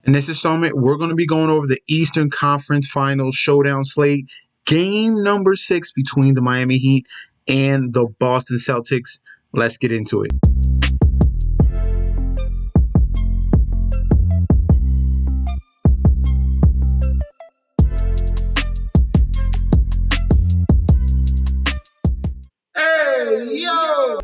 In this installment, we're going to be going over the Eastern Conference Finals showdown slate, game number 6 between the Miami Heat and the Boston Celtics. Let's get into it.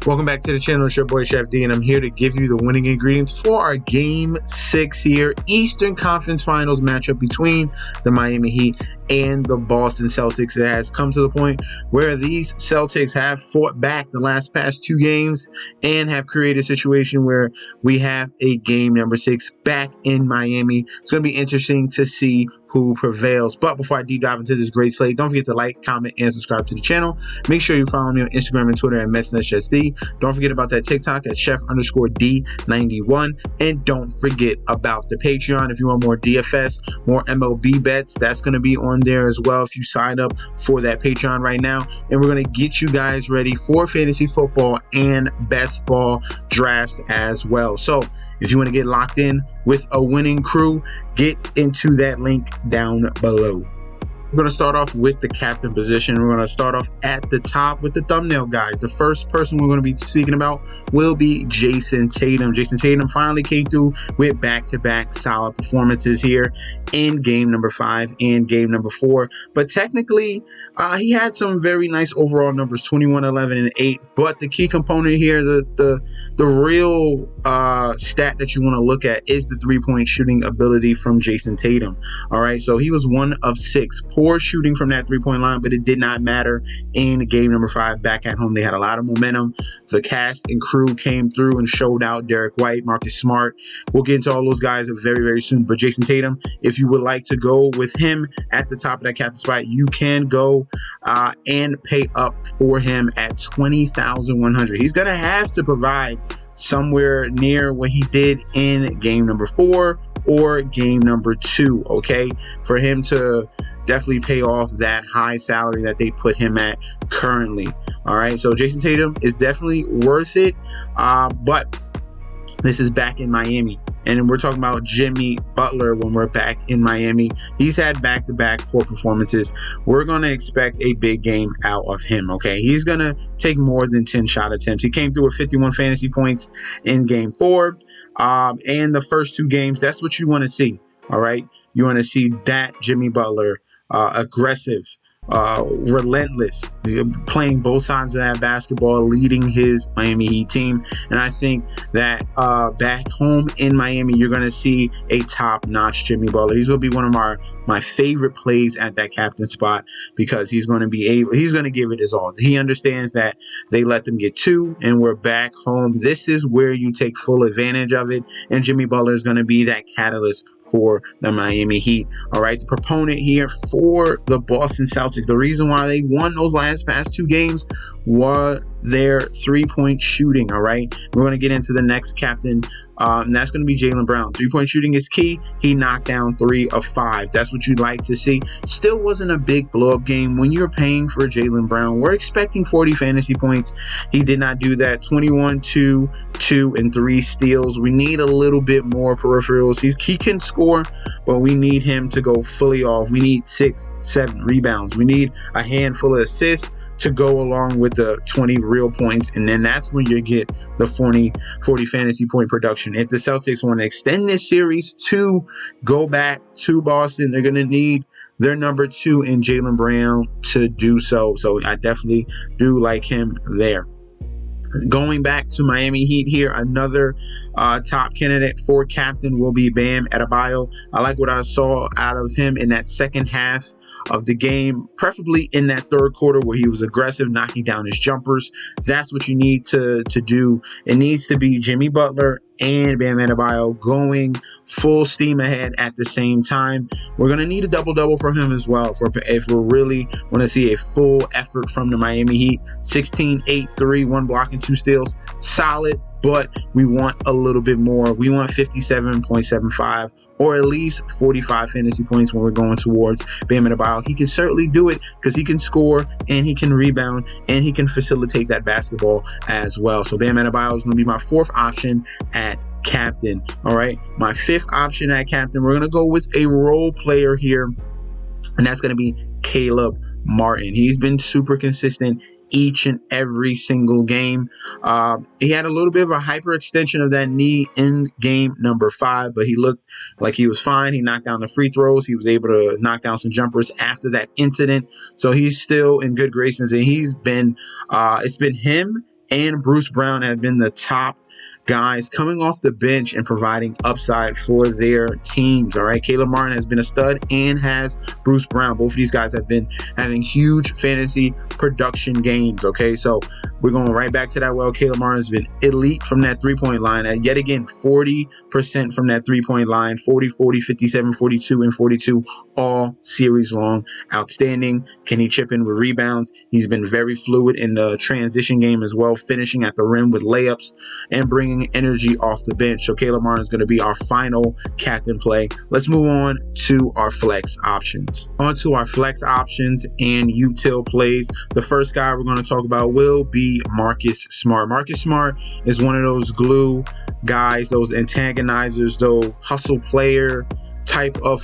Welcome back to the channel. It's your boy Chef D, and I'm here to give you the winning ingredients for our Game 6 here, Eastern Conference Finals matchup between the Miami Heat and the Boston Celtics. It has come to the point where these Celtics have fought back the past 2 games and have created a situation where we have a game number 6 back in Miami. It's going to be interesting to see who prevails. But before I deep dive into this great slate, don't forget to like, comment, and subscribe to the channel. Make sure you follow me on Instagram and Twitter at MessNetChefD. Don't forget about that TikTok at Chef_D91. And don't forget about the Patreon. If you want more DFS, more MLB bets, that's going to be on there as well if you sign up for that Patreon right now. And we're going to get you guys ready for fantasy football and best ball drafts as well. So if you want to get locked in with a winning crew, get into that link down below. We're going to start off with the captain position. We're going to start off at the top with the thumbnail guys. The first person we're going to be speaking about will be Jason Tatum. Jason Tatum finally came through with back-to-back solid performances here in game number 5 and game number 4. But technically, he had some very nice overall numbers, 21, 11, and 8. But the key component here, the real stat that you want to look at is the three-point shooting ability from Jason Tatum. All right, so he was 1 of 6. Poor shooting from that three-point line, but it did not matter in game number 5 back at home. They had a lot of momentum. The cast and crew came through and showed out. Derek White, Marcus Smart. We'll get into all those guys very, very soon. But Jason Tatum, if you would like to go with him at the top of that captain spot, you can go and pay up for him at $20,100. He's going to have to provide somewhere near what he did in game number 4 or game number 2, okay, for him to definitely pay off that high salary that they put him at currently. All right, so Jason Tatum is definitely worth it, but this is back in Miami. And we're talking about Jimmy Butler when we're back in Miami. He's had back-to-back poor performances. We're going to expect a big game out of him, okay? He's going to take more than 10 shot attempts. He came through with 51 fantasy points in game 4. And the first 2 games, that's what you want to see, all right? You want to see that Jimmy Butler, aggressive, relentless, playing both sides of that basketball, leading his Miami Heat team. And I think that back home in Miami, you're going to see a top-notch Jimmy Butler. He's going to be one of my favorite plays at that captain spot because he's going to give it his all. He understands that they let them get 2 and we're back home. This is where you take full advantage of it, and Jimmy Butler is going to be that catalyst for the Miami Heat. All right, the proponent here for the Boston Celtics, the reason why they won those past 2 games was their three-point shooting. All right, we're going to get into the next captain, and that's going to be Jaylen Brown. Three-point shooting is key. He knocked down 3 of 5. That's what you'd like to see. Still wasn't a big blow-up game. When you're paying for Jaylen Brown, we're expecting 40 fantasy points. He did not do that. 21, 2, and 3 steals. We need a little bit more peripherals. He can score, but we need him to go fully off. We need 6, 7 rebounds. We need a handful of assists to go along with the 20 real points, and then that's when you get the 40 fantasy point production. If the Celtics want to extend this series to go back to Boston, they're going to need their number 2 in Jaylen Brown to do so. So I definitely do like him there. Going back to Miami Heat here, another top candidate for captain will be Bam Adebayo. I like what I saw out of him in that second half of the game, preferably in that third quarter where he was aggressive, knocking down his jumpers. That's what you need to do. It needs to be Jimmy Butler and Bam Adebayo going full steam ahead at the same time. We're going to need a double-double from him as well if we really want to see a full effort from the Miami Heat. 16, 8, 3, 1 block and 2 steals. Solid, but we want a little bit more. We want 57.75 or at least 45 fantasy points when we're going towards Bam Adebayo. He can certainly do it because he can score and he can rebound and he can facilitate that basketball as well. So Bam Adebayo is going to be my fourth option at captain. All right, my fifth option at captain, we're going to go with a role player here, and that's going to be Caleb Martin. He's been super consistent each and every single game. He had a little bit of a hyperextension of that knee in game number 5, but he looked like he was fine. He knocked down the free throws. He was able to knock down some jumpers after that incident. So he's still in good graces, and he's been, it's been him and Bruce Brown have been the top guys coming off the bench and providing upside for their teams. All right, Caleb Martin has been a stud, and has Bruce Brown. Both of these guys have been having huge fantasy production games. Okay, so we're going right back to that. Well, Caleb Martin has been elite from that three-point line. Yet again, 40% from that three-point line, 40, 40, 57, 42, and 42 all series long. Outstanding. Can he chip in with rebounds? He's been very fluid in the transition game as well, finishing at the rim with layups and bringing energy off the bench. So Caleb Martin is going to be our final captain play. Let's move on to our flex options. On to our flex options and util plays. The first guy we're going to talk about will be Marcus Smart. Marcus Smart is one of those glue guys, those antagonizers, those hustle player type of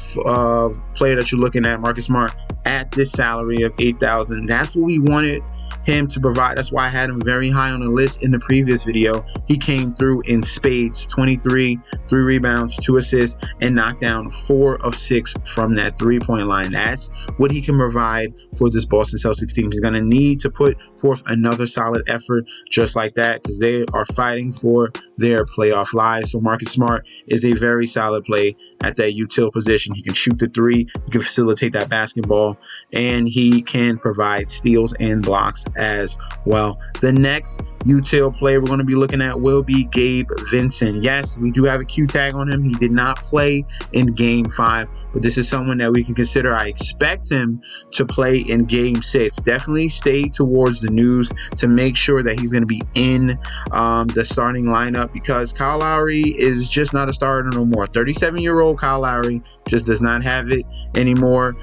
player that you're looking at. Marcus Smart at this salary of $8,000. That's what we wanted him to provide. That's why I had him very high on the list in the previous video. He came through in spades: 23, 3 rebounds, 2 assists, and knocked down 4 of 6 from that three-point line. That's what he can provide for this Boston Celtics team. He's going to need to put forth another solid effort just like that, because they are fighting for their playoff lives. So Marcus Smart is a very solid play at that util position. He can shoot the three, he can facilitate that basketball, and he can provide steals and blocks as well. The next util player we're going to be looking at will be Gabe Vincent. Yes, we do have a Q tag on him. He did not play in game 5, but this is someone that we can consider. I expect him to play in game 6. Definitely stay towards the news to make sure that he's going to be in the starting lineup, because Kyle Lowry is just not a starter no more. 37-year-old Kyle Lowry just does not have it anymore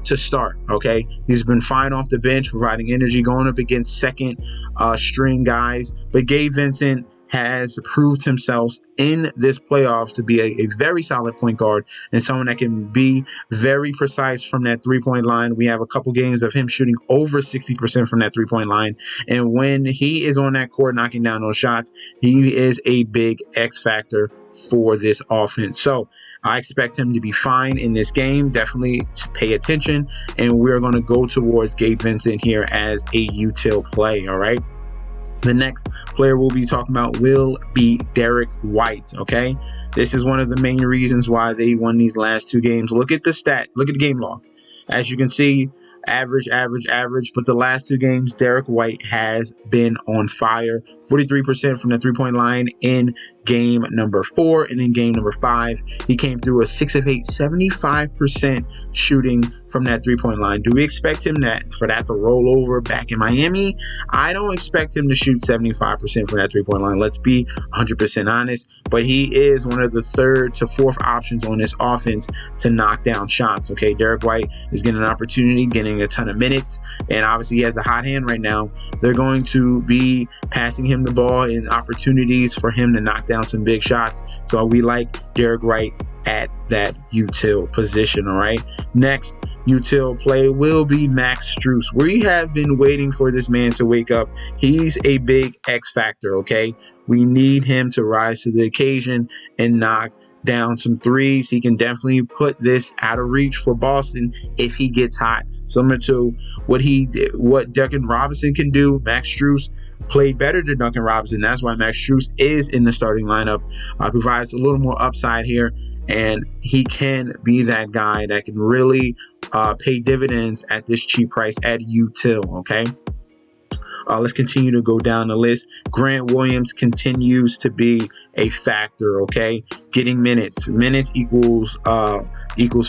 to start. Okay, he's been fine off the bench, providing energy, going up against second string guys. But Gabe Vincent has proved himself in this playoffs to be a very solid point guard and someone that can be very precise from that three-point line. We have a couple games of him shooting over 60% from that three-point line, and when he is on that court knocking down those shots, he is a big X factor for this offense. So I expect him to be fine in this game. Definitely pay attention, and we're going to go towards Gabe Vincent here as a util play. All right. The next player we'll be talking about will be Derek White. Okay, this is one of the main reasons why they won these last 2 games. Look at the stat. Look at the game log. As you can see, average. But the last 2 games, Derek White has been on fire. 43% from the three-point line in game number 4, and in game number 5, he came through a 6 of 8, 75% shooting from that three-point line. Do we expect him for that to roll over back in Miami? I don't expect him to shoot 75% from that three-point line. Let's be 100% honest. But he is one of the 3rd to 4th options on this offense to knock down shots. Okay, Derek White is getting an opportunity, getting a ton of minutes, and obviously he has the hot hand right now. They're going to be passing him the ball and opportunities for him to knock down some big shots. So we like Derek White at that util position. All right, next util play will be Max Strus. We have been waiting for this man to wake up. He's a big X factor. Okay, we need him to rise to the occasion and knock down some threes. He can definitely put this out of reach for Boston if he gets hot. Similar to what Duncan Robinson can do, Max Strus played better than Duncan Robinson. That's why Max Strus is in the starting lineup. Provides a little more upside here, and he can be that guy that can really pay dividends at this cheap price at util. Okay. Let's continue to go down the list. Grant Williams continues to be a factor, okay? Getting minutes. Minutes equals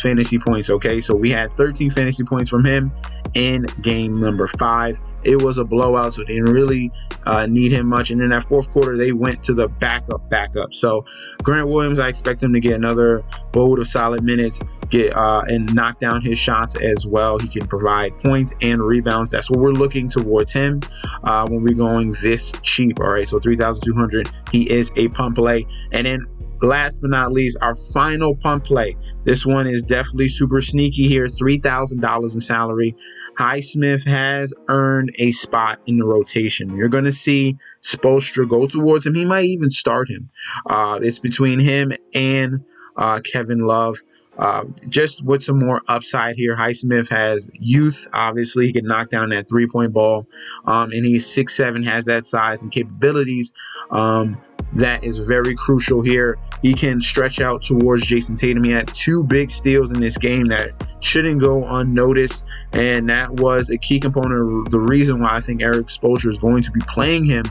fantasy points, okay? So we had 13 fantasy points from him in game number 5. it was a blowout, so they didn't really need him much. And in that fourth quarter, they went to the backup. So Grant Williams, I expect him to get another boat of solid minutes, get and knock down his shots as well. He can provide points and rebounds. That's what we're looking towards him when we're going this cheap. All right, so 3,200. He is a pump play. And then last but not least, our final pump play. This one is definitely super sneaky here. $3,000 in salary. Highsmith has earned a spot in the rotation. You're going to see Spoelstra go towards him. He might even start him. It's between him and Kevin Love. Just with some more upside here. Highsmith has youth. Obviously, he can knock down that three-point ball. And he's 6'7", has that size and capabilities. That is very crucial here. He can stretch out towards Jason Tatum. He had 2 big steals in this game that shouldn't go unnoticed, and that was a key component of the reason why I think Eric Spoelstra is going to be playing him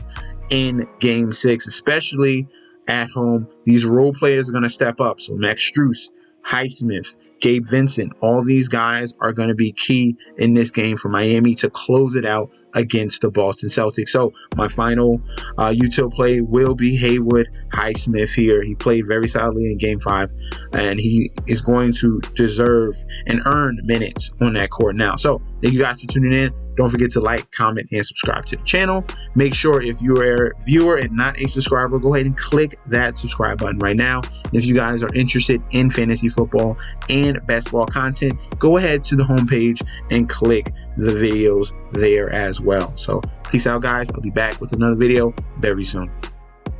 in Game 6, especially at home. These role players are going to step up. So Max Strus, Highsmith, Gabe Vincent, all these guys are going to be key in this game for Miami to close it out against the Boston Celtics. So my final util play will be Haywood Highsmith here. He played very solidly in Game 5, and he is going to deserve and earn minutes on that court now. So thank you guys for tuning in. Don't forget to like, comment, and subscribe to the channel. Make sure if you are a viewer and not a subscriber, go ahead and click that subscribe button right now. If you guys are interested in fantasy football and basketball content, go ahead to the homepage and click the videos there as well. So peace out, guys. I'll be back with another video very soon.